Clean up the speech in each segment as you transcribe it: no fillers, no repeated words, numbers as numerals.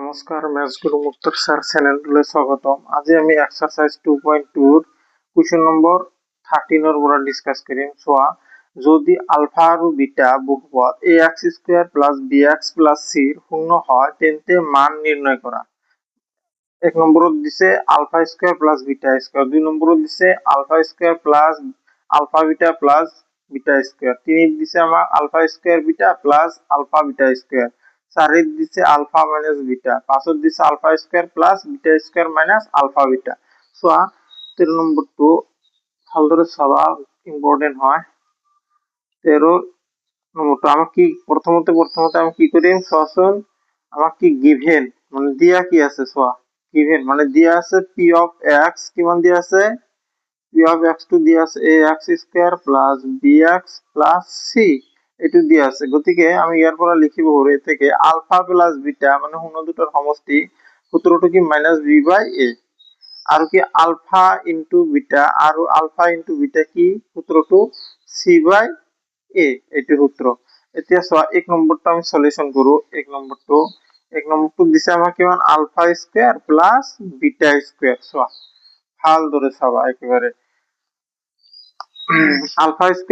নমস্কাৰ মেথছ গুৰু মুক্তৰ ছাৰ চেনেললৈ স্বাগতম। আজি আমি এক্সাৰসাইজ 2.2 ৰ কুৱেশ্যন নম্বৰ 13 ৰ পৰা ডিসকাস কৰিম। চোৱা, যদি আলফা আৰু বিটা বহুপদ ax² + bx + c শূন্য হয় তেন্তে মান নিৰ্ণয় কৰা। এক নম্বৰত দিছে α² + β², দুই নম্বৰত দিছে α² + α β + β², তিনিত দিছে আমাক α² β + α β², চাৰিত দিছে আলফা মাইনাস বিটা, পাঁচত দিছে α² + β² - আলফা বিটা। চোৱা 13 নম্বৰটো ভালদৰে চাবা, ইম্পৰ্টেন্ট হয়। 13 নম্বৰটো আমাক কি প্ৰথমতে আমি কি কৰিম চোৱাচোন, আমাক কি গিভেন মানে দিয়া কি আছে, চোৱা গিভেন মানে দিয়া আছে p of x, কিমান দিয়া আছে p of x টো দিয়া আছে ax² + bx + c, এটো দিয়া আছে। গতিকে আমি ইয়াৰ পৰা লিখিব পাৰো থেকে আলফা প্লাস বিটা মানে শূন্য দুটার সমষ্টি, সূত্রটো কি -b/a, আর কি আলফা ইনটু বিটা আর আলফা ইনটু বিটা কি সূত্রটো c/a, এটি সূত্র। এতিয়া চোৱা এক নম্বৰটা আমি সলিউশন কৰো। এক নম্বৰটো দিছে আমাক কিমান α² + β²। চোৱা ভালদৰে চাবা একেবাৰে α² +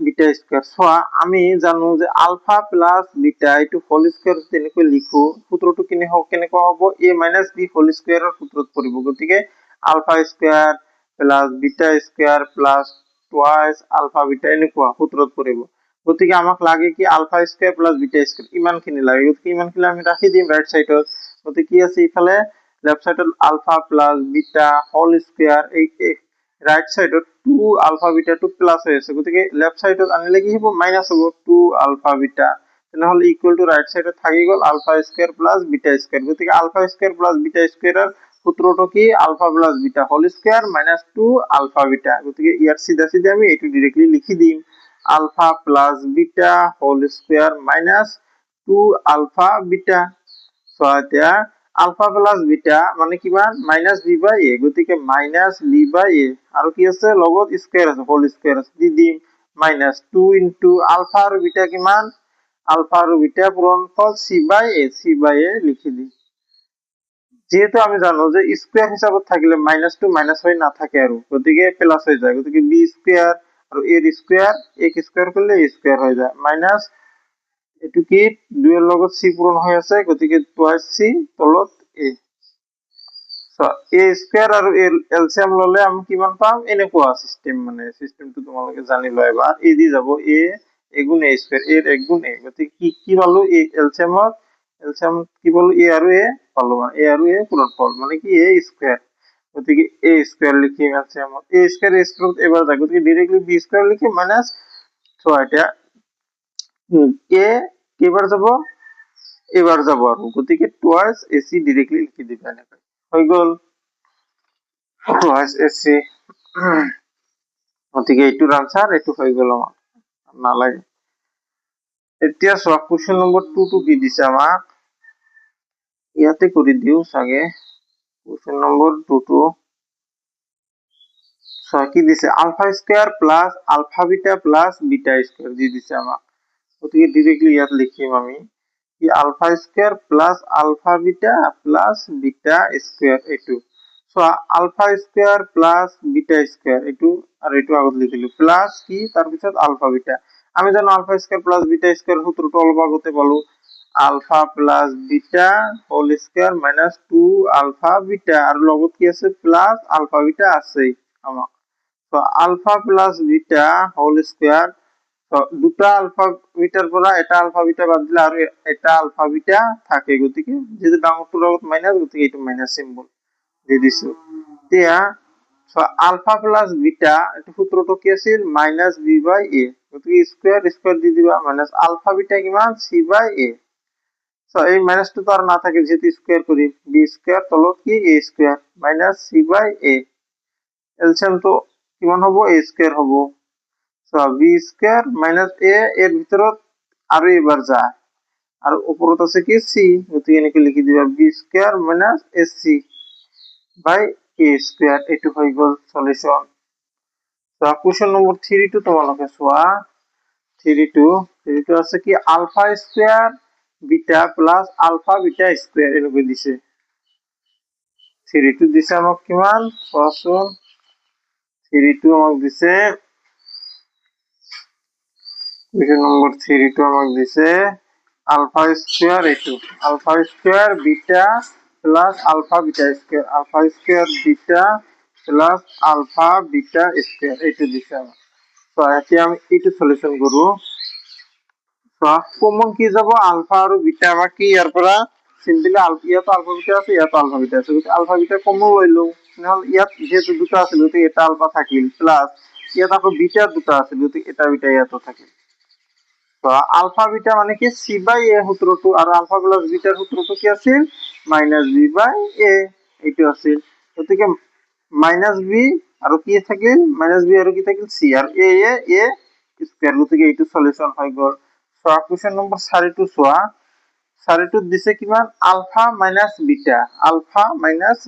β²। চোৱা আমি জানো যে আলফা প্লাস বিটা এটো হোল স্কয়াৰ তেনেকৈ লিখো, সূত্ৰটো কেনেকুৱা হ'ব a - b হোল স্কয়াৰৰ সূত্ৰত পৰিব। গতিকে α² + β² + টুৱাইস আলফা বিটা এনেকুৱা সূত্ৰত পৰিব। গতিকে আমাক লাগে কি α² + β², ইমানখিনি লাগে। গতিকে ইমানখিনি আমি ৰাখি দিম ৰাইট সাইডত। গতিকে কি আছে ইফালে লেফট সাইডত alpha plus beta whole square, এই রাইট সাইডত 2 আলফা বিটা টো প্লাস হৈ আছে, গতিকে লেফট সাইডত আনিলে কি হ'ব মাইনাস হ'ব 2 আলফা বিটা, তেনেহলে ইকুয়াল টু রাইট সাইডত থাকি গল α² + β²। গতিকে α² + β² এর সূত্রটো কি alpha plus beta whole square - 2 alpha beta. গতিকে ইয়ার সিধা সিধা আমি এটো डायरेक्टली লিখি দিম alpha plus beta whole square - 2 alpha beta. So এটা আলফা প্লাস বিটা মানে কিমান -b/a, গতিকে -b/a আৰু কি আছে লগত স্কয়াৰ আছে, হোল স্কয়াৰ আছে, দি দিম -2 ইনটু আলফা আৰু বিটা কিমান, আলফা আৰু বিটা পূৰণফল c/a লিখি দিম। যেহেতু আমি জানো যে স্কয়াৰ হিসাবত থাকিলে -2 মাইনাস হৈ নাথাকে আৰু, গতিকে প্লাস হৈ যায়। গতিকে b² আৰু a ৰ স্কয়ার, a ক স্কয়ার করলে a স্কয়ার হৈ যায়, মাইনাস এটো কি 2 এর লগত c পূরণ হৈ আছে, গতিকে টুৱাইস c তলত a। সো a² আৰু a এলসিয়াম ললে আমি কিমান পাম, এনেকুৱা সিস্টেম, মানে সিস্টেমটো তোমালোকে জানি লয় এবাৰ। a দি যাব a গুণ a², a এর 1 গুণ a, গতিকে কি পালো a এলসিয়াম কি পালো a আৰু a পালো, a আৰু a পূৰণফল মানে কি a², গতিকে a² লিখিম এলসিয়ামত, a² এবাৰ যায়, গতিকে डायरेक्टली b² লিখি মাইনাস। সো এটা a কেবাৰ যাব, এবাৰ যাব আৰু, গতিকে টুৱাইস ac डायरेक्टली লিখি দিবা এনেকৈ হৈ গল টুৱাইস ac। গতিকে এইটোৰ আনসাৰ এইটো হৈ গল আমাৰ, নালাগে। এতিয়া চোৱা কোৱেশ্চন নম্বৰ 2 টো কি দিছে আমাক, ইয়াতে কৰি দিও সাগে। কোৱেশ্চন নম্বৰ 2 টো চোৱা কি দিছে α² + আলফা বিটা + β² দি দিছে আমাক। গতিকে डायरेक्टली ইয়াত লিখিম আমি কি α² + আলফা বিটা + β² এটো। সো α² + β² এটো আর এটো আগত লিখিলো, প্লাস কি তার পিছত আলফা বিটা। আমি জানো α² + β² সূত্রটো অলপ আগতে পালো alpha plus beta whole square - 2 alpha beta, আর লগত কি আছে প্লাস আলফা বিটা আছে আমার। তো alpha plus beta whole square, তো দুটা আলফা বিটার পৰা এটা আলফা বিটা বাদ দিলে আৰ এটা আলফা বিটা থাকে, গতিকে যেহেতু ডাঙৰটোৰ লগত মাইনাস, গতিকে এইটো মাইনাস সিম্বল দি দিছো। এতিয়া সো আলফা প্লাস বিটা এটো সূত্রটো কি আছিল -b/a, গতিকে স্কয়ার দি দিবা, মাইনাস আলফা বিটা কিমান c/a। সো এই মাইনাসটো তো আর না থাকে, যেহেতু স্কয়ার করি b² তলত কি a² -c/a, এলসিয়াম তো কিমান হ'ব a² হ'ব। সো b² - a এর ভিতৰত আৰু এবাৰ যায়, আৰ উপৰত আছে কি c, গতিকে এনেকৈ লিখি দিবা b² - ac/a², এটো হৈ গল সলিউশন। সো কোৱেশ্চন নম্বৰ 3 টো তোমালোকে চোৱা। 3 টো আছে কি α² beta plus alpha beta square এনেকৈ দিছে 32 দিছে আমাক কিমান কোৱাচোন 32 আমাক দিছে কোৱেশ্চন নম্বৰ 32 আমাক দিছে আলফা স্কয়ার এটু alpha square beta plus alpha beta beta plus alpha beta square এটু দিছে আমাক তো এতিয়া আমি এটু সলিউশন করব তো কমন কি যাব আলফা আর বিটা আমাক কি ইয়ার পৰা সিম্পলি আলফা ইয়াতো আলফা বিটা আছে ইয়াতো আলফা বিটা আছে তো আলফা বিটা কমন লইলো নহল ইয়াত যেহেতু দুটো আছে তো এটা আলফা থাকিল প্লাস ইয়াত আকৌ বিটা দুটো আছে তো এটা বিটা ইয়াতো থাকিল তো আলফা বিটা মানে কি c বাই a সূত্রটো আর আলফা প্লাস বিটার সূত্রটো কি আছিল -b বাই a এইটো আছিল গতিকে -b আর কি থাকিল -b আর কি থাকিল c আর a স্কয়ার গতিকে এইটো সলিউশন হৈ গল সো কোশ্চেন নম্বৰ 42 সোয়া 42 দিছে কিমান আলফা মাইনাস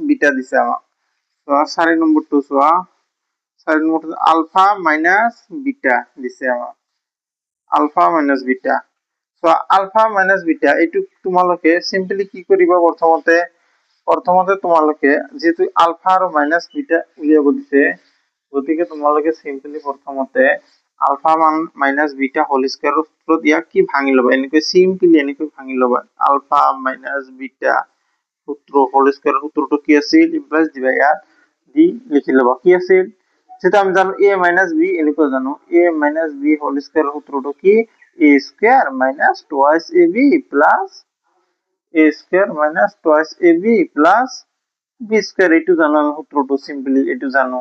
বিটা দিছে আমাক তো 4 নম্বরটো সোয়া 4 নম্বরটো আলফা মাইনাস বিটা দিছে আমাক alpha minus beta so alpha minus beta এইটো তোমালোকে সিম্পলি কি কৰিবা প্ৰথমতে তোমালোকে যেটো আলফা আৰু মাইনাস বিটা উলিয়াব দিছে গতিকে তোমালোকে সিম্পলি প্ৰথমতে alpha minus beta whole square সূত্র দিয়া কি ভাঙি লবা এনেকৈ সিম্পলি এনেকৈ ভাঙি লবা আলফা মাইনাস বিটা সূত্র হোল স্কয়ার সূত্রটো কি আছিল ইমপ্লাইজ দিবা ইয়াত দি লিখি লবা কি আছিল যেটা আমি জানো a b এনেকৈ জানো a b হোল স্কয়ার সূত্রটো কি a square minus twice ab plus a square minus twice ab plus b square এইটো জানো আমি সূত্রটো সিম্পলি এইটো জানো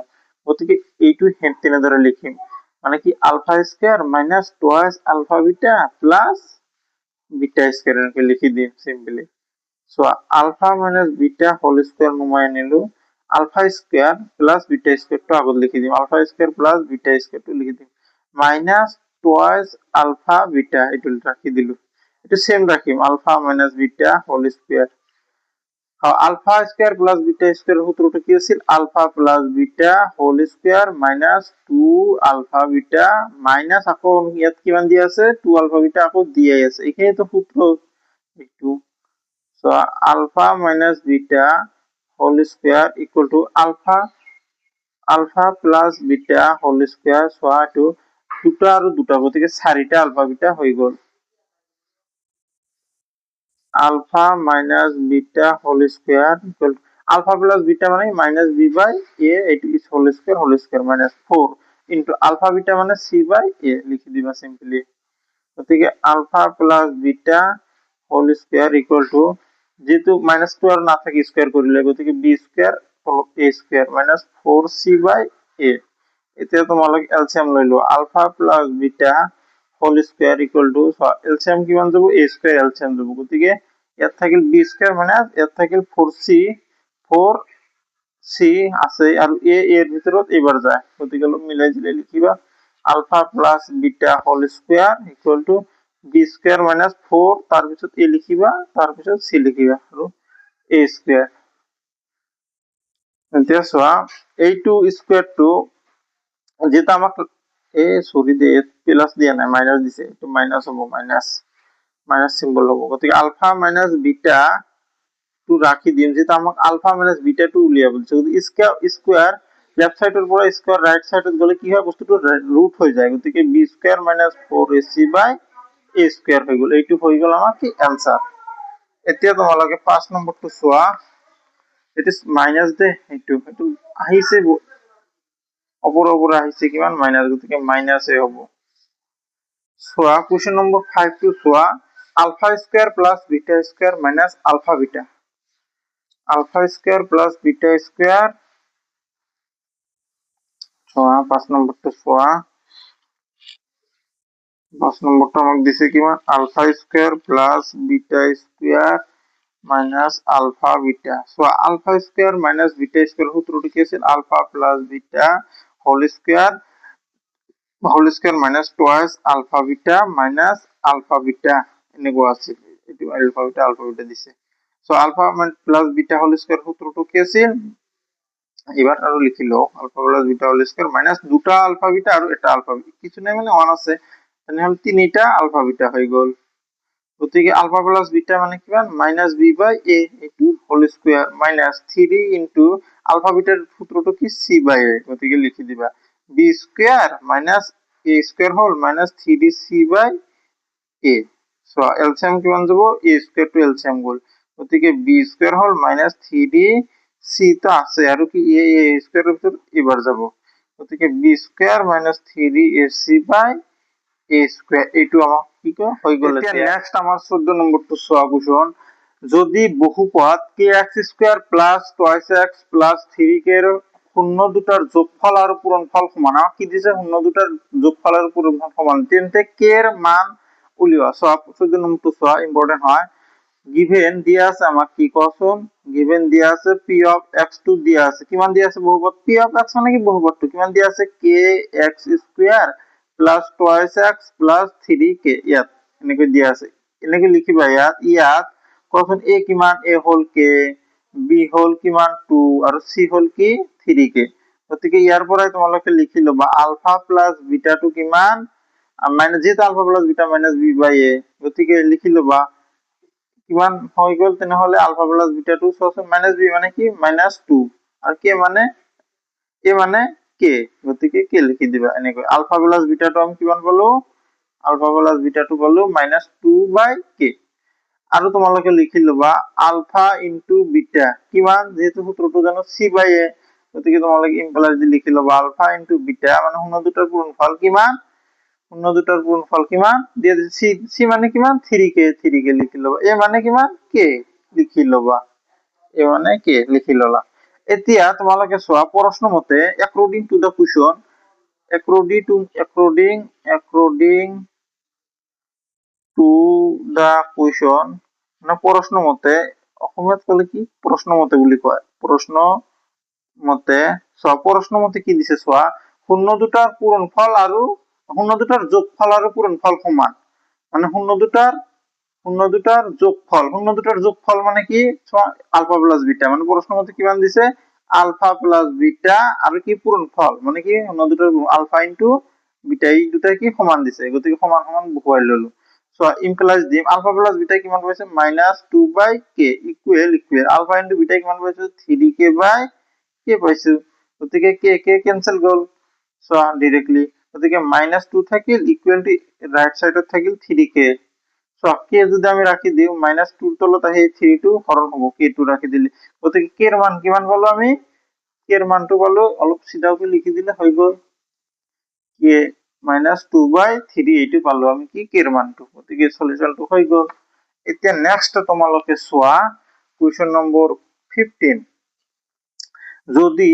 গতিকে এইটো হেনতেনে ধরে লিখিম মানে কি alpha square minus twice alpha beta plus beta square এনেকৈ লিখি দিম simply so alpha minus beta whole square নমাই আনিলো alpha square plus beta square তো আগত লিখি দিম alpha square plus beta square তো লিখি দিম মাইনাস টুয়াইস আলফা বিটা এটো রাখি দিলু এটো সেম রাখিম alpha minus beta whole square alpha square plus beta square সূত্রটো কি আছিল alpha plus beta whole square minus 2 alpha beta minus আকৌ ইয়াত কিমান দিয়া আছে 2 আলফা বিটা আকৌ দিয়াই আছে এখানে তো সূত্র একটু so alpha minus beta whole square equal to alpha plus beta whole square so to দুটো আর দুটো গতিকে 4টা আলফা বিটা হই গল alpha minus beta whole square equal alpha plus beta মানে -b বাই a এটো is whole square minus 4 into alpha beta মানে c বাই a লিখি দিবা সিম্পলি গতিকে alpha plus beta whole square equal to যেহেতু -2 আর না থাকে স্কয়ার করিলে গতিকে b square plus a square minus 4c by a এতে তোমালোক এলসিএম লইলো alpha plus beta whole square equal to LCM কিমান যাব a স্কয়ার এলসিএম যাব গতিকে ইয়াত থাকিল b স্কয়ার মানে ইয়াত থাকিল 4c আছে আর a এর ভিতৰত এবাৰ যায় গতিকে মিলাই দিলে লিখিবা alpha plus beta whole square equal to b square minus 4 তার পিছত a লিখিবা তার পিছত c লিখিবা আৰু a স্কয়ার এতিয়া সোয়া a2 স্কয়ার টু যেটা আমাক এ সরি দে প্লাস দিয়া নাই মাইনাস দিছে তো মাইনাস হবে মাইনাস সিম্বল হবে গতিকে আলফা মাইনাস বিটা টু রাখি দিম যেটা আমাক আলফা মাইনাস বিটা টু উলিয়া বলছে স্কয়ার লেফট সাইডের পরে স্কয়ার রাইট সাইডে গলে কি হয় বস্তুটো রুট হয়ে যায় গতিকে b square minus 4ac by a square হই গল এইটু হই গল আমার কি आंसर এতিয়া তোমালকে 5 নম্বরটো সোয়া ইট ইজ মাইনাস দে এইটু আহিছে অপর আহিছে কিমান মাইনাস গতিকে মাইনাস এ হবো সোয়া কোশ্চেন নম্বর 5 টু so alpha square plus beta square minus alpha square plus beta square so 5 number তো সোয়া 5 নম্বরটা আমাকে দিছে কিমান alpha square plus beta square minus alpha beta so alpha square minus beta square সূত্রটি কি আছে alpha plus beta whole square minus twice alpha beta এনেকুৱা আছে এটো আলফা বিটা দিছে so alpha plus beta whole square সূত্রটো কি আছে এবার আরো লিখিলো alpha plus beta whole square minus দুটা আলফা বিটা আর এটা আলফা বিটা কিছু নাই মানে 1 আছে তাহলে তিনটা আলফা বিটা হয়ে গেল গতিকে আলফা প্লাস বিটা মানে কিমান মাইনাস বি বাই এ এইটো whole square minus 3 into alpha বিটার সূত্রটো কি সি বাই এ, গতিকে লিখি দিবা B square minus A square whole minus 3 C by A. So LCM কিমান যাব এ স্কয়ার টু এলসিএম গল, গতিকে B square whole minus 3 C তো আছে আৰু কি এ স্কয়াৰৰ ভিতৰত এবাৰ যাব, গতিকে B square minus 3 A C by A square এইটো আমাক কি কয় হৈ গল। এতিয়া নেক্সট আমাৰ 14 নম্বৰটো চোৱা কুৱেশ্যন, যদি বহুপদ kx square plus twice x plus 3k এৰ শূন্য দুটাৰ যোগফল আৰু পূৰণফল সমান, আমাক কি দিছে শূন্য দুটাৰ যোগফল আৰু পূৰণফল সমান, তেন্তে k এৰ মান উলিওৱা। সো 14 নম্বৰটো চোৱা ইম্পৰ্টেন্ট হয়। গিভেন দিয়া আছে আমাক কি কোৱাচোন, গিভেন দিয়া আছে p of x2 দিয়া আছে, কিমান দিয়া আছে বহুপদ p of x মানে কি বহুপদটো কিমান দিয়া আছে kx square plus twice x plus 3k ইয়াত এনেকৈ দিয়া আছে, এনেকৈ লিখিবা ইয়াত কোৱাচোন a কিমান a হল k, b হল কিমান 2 আৰু c হল কি 3k, গতিকে ইয়াৰ পৰাই তোমালোকে লিখি লবা আলফা প্লাস বিটাটো কিমান মাইনাস যেটা alpha plus beta minus b by a, গতিকে লিখি লবা কিমান হৈ গল তেনেহলে আলফা প্লাস বিটাটো সমান মাইনাস b মানে কি মাইনাস 2 আৰু k মানে a মানে k, গতিকে k লিখি দিবা এনেকৈ আলফা প্লাস বিটাটো আমি কিমান পালো আলফা প্লাস বিটাটো পালো মাইনাস 2 বাই k। আৰু তোমালোকে লিখি লবা আলফা ইনটু বিটা কিমান যেহেতু সূত্ৰটো জানো c বাই a, গতিকে তোমালোকে ইমপ্লাইজ দি লিখি লবা আলফা ইনটু বিটা মানে শূন্য দুটাৰ পূৰণফল কিমান শূন্য দুটাৰ পূৰণফল কিমান দিয়া দিছে c মানে কিমান 3k লিখি লবা, a মানে কিমান k লিখি লবা, a মানে k লিখি ললা। এতিয়া তোমালোকে চোৱা প্ৰশ্ন মতে according to the question according to the question না প্ৰশ্ন মতে অসমীয়াত কলে কি প্ৰশ্ন মতে বুলি কয়, প্ৰশ্ন মতে চোৱা প্ৰশ্ন মতে কি দিছে চোৱা শূন্য দুটাৰ পূৰণফল আৰু শূন্য দুটাৰ যোগফল আৰু পূৰণফল সমান, মানে শূন্য দুটাৰ যোগফল মানে কি চোৱা আলফা প্লাস বিটা মানে প্ৰশ্ন মতে কিমান দিছে আলফা প্লাস বিটা আৰু কি পূৰণফল মানে কি শূন্য দুটাৰ আলফা ইনটু বিটা এই দুটা কি সমান দিছে, গতিকে সমান সমান বহুৱাই ললো। সো ইমপ্লাইজ দিম আলফা প্লাস বিটা কিমান পাইছে minus 2 by k equal alpha into beta কিমান পাইছো 3k বাই k পাইছো, গতিকে k ক্যান্সেল গল সো ডাইরেক্টলি, গতিকে মাইনাস 2 থাকিল ইকুৱেল টু ৰাইট সাইডত থাকিল 3k। সো k যদি আমি ৰাখি দিও মাইনাস 2 ৰ তলত আহি 3 টো হৰণ হ'ব k2 রাখি দিলে, গতিকে k এর মান কিমান পালো আমি k এর মানটো পালো অলপ সিধাকৈ লিখি দিলে হৈ গল k মাইনাস 2 বাই 3 এইটো পালো আমি কি k এর মানটো, গতিকে সলিউশনটো হৈ গল। এতিয়া নেক্সট তোমালোকে চোৱা কোৱেশ্চন নম্বৰ 15, যদি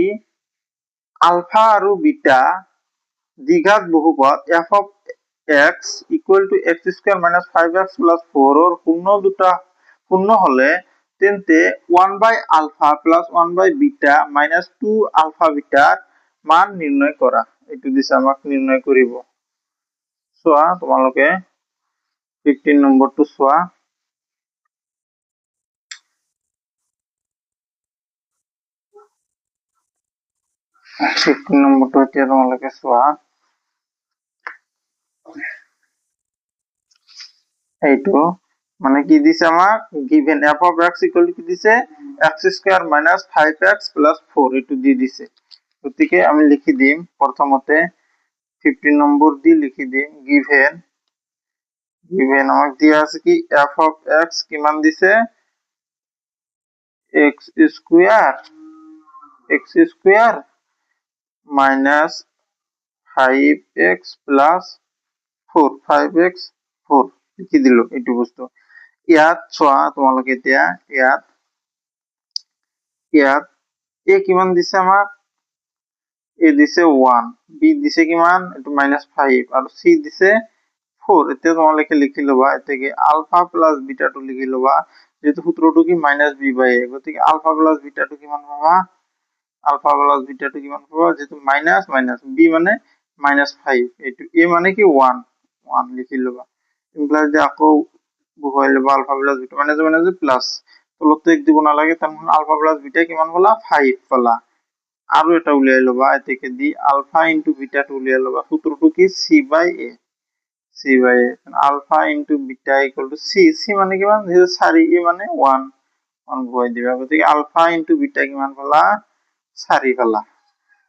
আলফা আৰু বিটা দ্বিঘাত বহুপদ f of x equal to x square minus 5x plus 4 or শূন্য হলে তেন্তে 1 by alpha plus 1 by beta minus 2 alpha beta মান নির্ণয় করা, এইটো দিছে আমাক নির্ণয় কৰিব। চোৱা তোমালোকে 15 নম্বৰটো চোৱা 15 নম্বৰটো এতিয়া তোমালোকে চোৱা এইটো মানে কি দিছে আমাক given f of x equal to কি দিছে x square minus 5x plus 4 এইটো দি দিছে, গতিকে আমি লিখি দিম প্ৰথমতে 15 নম্বৰ দি লিখি দিম given আমাক দিয়া আছে কি f of x কিমান দিছে x square minus 5x plus 4 5x 4 লিখি দিলো এইটো বস্তু। ইয়াত চোৱা তোমালোকে এতিয়া ইয়াত a কিমান দিছে আমাক a দিছে 1 b দিছে কিমান এটো -5 আৰু c দিছে 4। এতিয়া তোমালোকে লিখি লবা এতেকে আলফা প্লাস বিটা টো লিখি লবা যেহেতু সূত্ৰটো কি -b বাই a, গতিকে আলফা প্লাস বিটা টো কিমান পাবা যেহেতু মাইনাস b মানে -5 এইটো a মানে কি 1 লিখি লবা, ইমপ্লাইজ যে আকৌ বহুৱাই লবা আলফা প্লাস বিটা মানে প্লাস তলতে এক দিব নালাগে, তাহলে আলফা প্লাস বিটা কিমান পালা 5 পালা। আৰু এটা উলিয়াই লবা এতেকে দি আলফা ইনটু বিটা টো উলিয়াই লবা, সূত্ৰটো কি c by a C by A alpha into beta equal to C C মানে কিমান যেহেতু 4 এ মানে 1 1 বহাই দিবা গতিকে আলফা ইন্টু বিটা কিমান পালা 4 পালা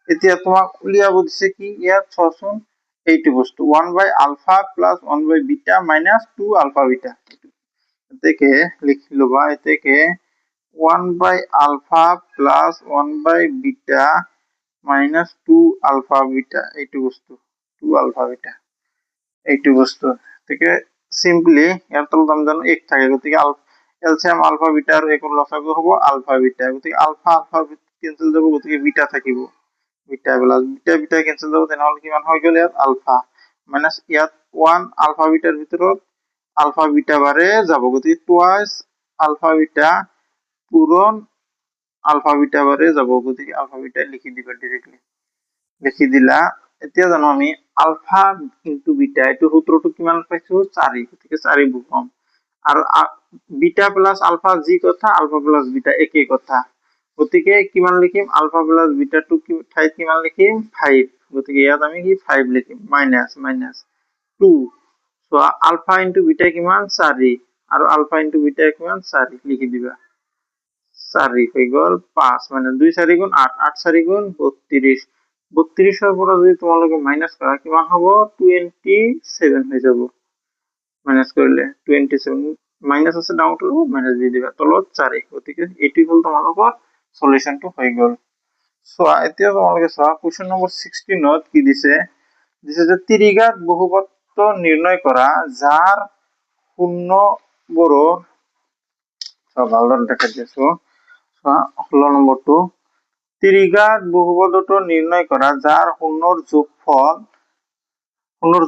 এতিয়া তোমাক উলিয়াব দিছে কি ইয়াত চোৱাচোন এইটো বস্তু 1 বাই আলফা প্লাস 1 বাই বিটা মাইনাস 2 আলফা বিটা এতেকে লিখি লবা এতেকে 1 বাই আলফা প্লাস 1 বাই বিটা মাইনাস 2 আলফা বিটা এইটো বস্তু 2 আলফা বিটা এইটো বস্তু এতেকে সিম্পলি ইয়াৰ তলত আমি জানো 1 থাকে গতিকে এলসিয়াম আলফা বিটা আৰু একর লসাগু হ'ব আলফা বিটা গতিকে আলফা আলফা ক্যান্সেল যাব গতিকে বিটা থাকিব beta plus beta beta cancel যাব তেনেহলে কিমান হৈ গ'ল ইয়াত আলফা মাইনাস ইয়াত 1 আলফা বিটাৰ ভিতৰত আলফা বিটা বাৰে যাব গতিকে টুৱাইস আলফা বিটা পূরণ আলফা বিটা বারে যাব গতিকে আলফা বিটা লিখি দিবা ডাইরেক্টলি লিখি দিলা এতিয়া জানো আমি আলফা ইনটু বিটা এটো সূত্রটো কিমান পাইছো 4 গতিকে 4 বুকম আৰু বিটা প্লাস আলফা জি কথা আলফা প্লাস বিটা একে কথা গতিকে কিমান লিখিম আলফা প্লাস বিটা টু কি ঠাইত কিমান লিখিম 5 গতিকে ইয়াত আমি কি 5 লিখিম minus minus 2 so alpha into beta কিমান 4 আৰু আলফা ইনটু বিটা কিমান 4 লিখি দিবা 4 হৈ গল 5 মানে 2 4 গুণ 8 8 4 গুণ 32 32 এর পৰা যদি তোমালোকে মাইনাস কৰা কিমান হ'ব 27 হৈ যাব মাইনাস কৰিলে 27 মাইনাস আছে ডাউন টু মাইনাস দি দিবা তলত 4 গতিকে এটি হল তোমালোকৰ সলিউশনটো হৈ গল সো এতিয়া তোমালোকে চোৱা কোশ্চেন নম্বৰ 16 ত কি দিছে দিছে যে ত্ৰিঘাত বহুপদ নিৰ্ণয় কৰা যাৰ শূন্যবোৰৰ ভালদৰে দেখা দিছো হল নম্বৰ 2 ত্ৰিঘাত বহুপদটো নিৰ্ণয় কৰা যাৰ শূন্যৰ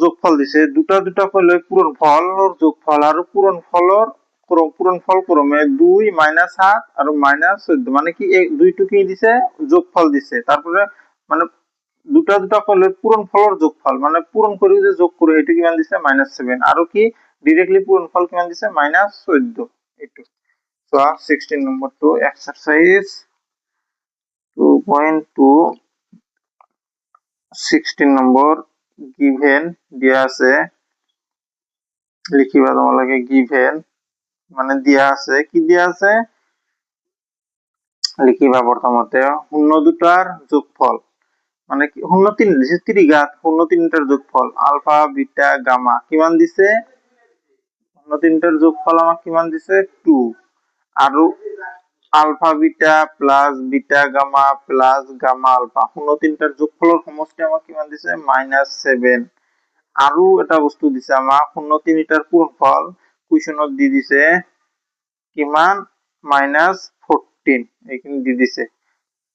যোগফল দিছে দুটা দুটাকৈ লৈ পূৰণফলৰ যোগফল আৰু পূৰণফল ক্ৰমে 2 -7 আৰু -14 মানে কি এই দুইটো কি দিছে যোগফল দিছে তাৰপৰে মানে দুটা দুটাকৈ লৈ পূৰণফলৰ যোগফল মানে পূৰণ কৰি যে যোগ কৰে এটো কিমান দিছে -7 আৰু কি ডাইৰেক্টলি পূৰণফল কিমান দিছে -14 এটো so 16 number 2 exercise 2.2 16 number given দিয়া আছে লিখিবা তোমালোকে given মানে দিয়া আছে কি দিয়া আছে লিখিবা প্ৰথমতে শূন্য দুটাৰ যোগফল মানে কি শূন্য তিন দিছে ত্ৰিঘাত শূন্য তিনটাৰ যোগফল আলফা বিটা গামা কিমান দিছে শূন্য তিনটাৰ যোগফল আমাক কিমান দিছে 2 আৰু alpha beta plus beta gamma plus gamma alpha শূন্য তিনটাৰ যোগফলৰ সমষ্টি আমাক কিমান দিছে -7 আৰু এটা বস্তু দিছে আমাক শূন্য তিনিটাৰ পূৰণফল কুৱেশ্যনত দি দিছে কিমান -14 এইখিনি দি দিছে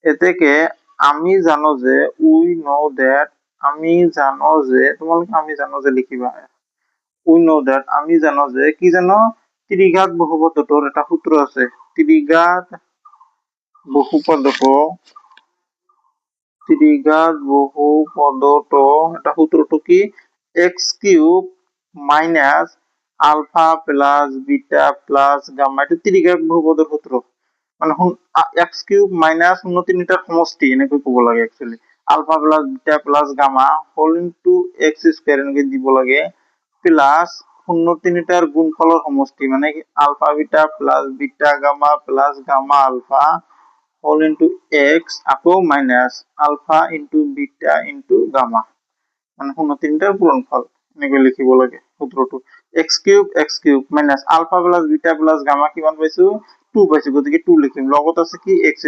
এতেকে আমি জানো যে উই নো দ্যাট আমি জানো যে তোমালোকে আমি জানো যে লিখিবা উই নো দ্যাট আমি জানো যে কি জানো ত্রিঘাত বহুপদটোৰ এটা সূত্র আছে ত্রিঘাত বহুপদটো এটা সূত্রটো কি x³ minus alpha plus beta plus gamma এটা ত্রিঘাত বহুপদৰ সূত্র মানে x³ মাইনাস 0 সমষ্টি এনেকৈ ক'ব লাগে actually alpha plus beta plus gamma whole into x² এনেকৈ দিব লাগে প্লাস 0 গুণফলৰ সমষ্টি মানে কি alpha beta plus beta gamma plus gamma alpha whole into x আকৌ minus alpha into beta into gamma মানে 0 পূৰণফল এনেকৈ লিখিব লাগে সূত্ৰটো x³ minus alpha plus beta plus gamma কিমান পাইছো 2 পাইছো গতিকে 2 লিখিম লগত আছে কি x²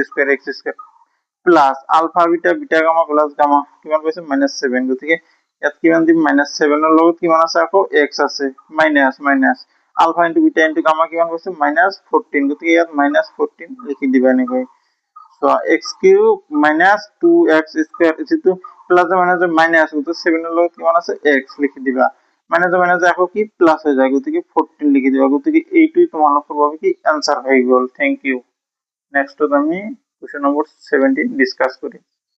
plus alpha beta beta gamma plus gamma কিমান পাইছো -7 গতিকে ইয়াত কিমান দিম -7 এর লগত কিমান আছে আকৌ x আছে minus alpha into beta into gamma কিমান পাইছো -14 গতিকে ইয়াত -14 লিখি দিবা এনেকৈ সো x³ মাইনাস 2x² যেটো প্লাস মাইনাস তো 7 এর লগত কিমান আছে x লিখি দিবা মাইনাস আকৌ কি প্লাস হৈ যায় গতিকে 14 লিখি দিবা গতিকে এইটোই তোমালোকৰ বাবে কি आंसर হৈ গল থ্যাংক ইউ নেক্সট আমি কোশ্চেন নম্বৰ 17 ডিসকাস কৰি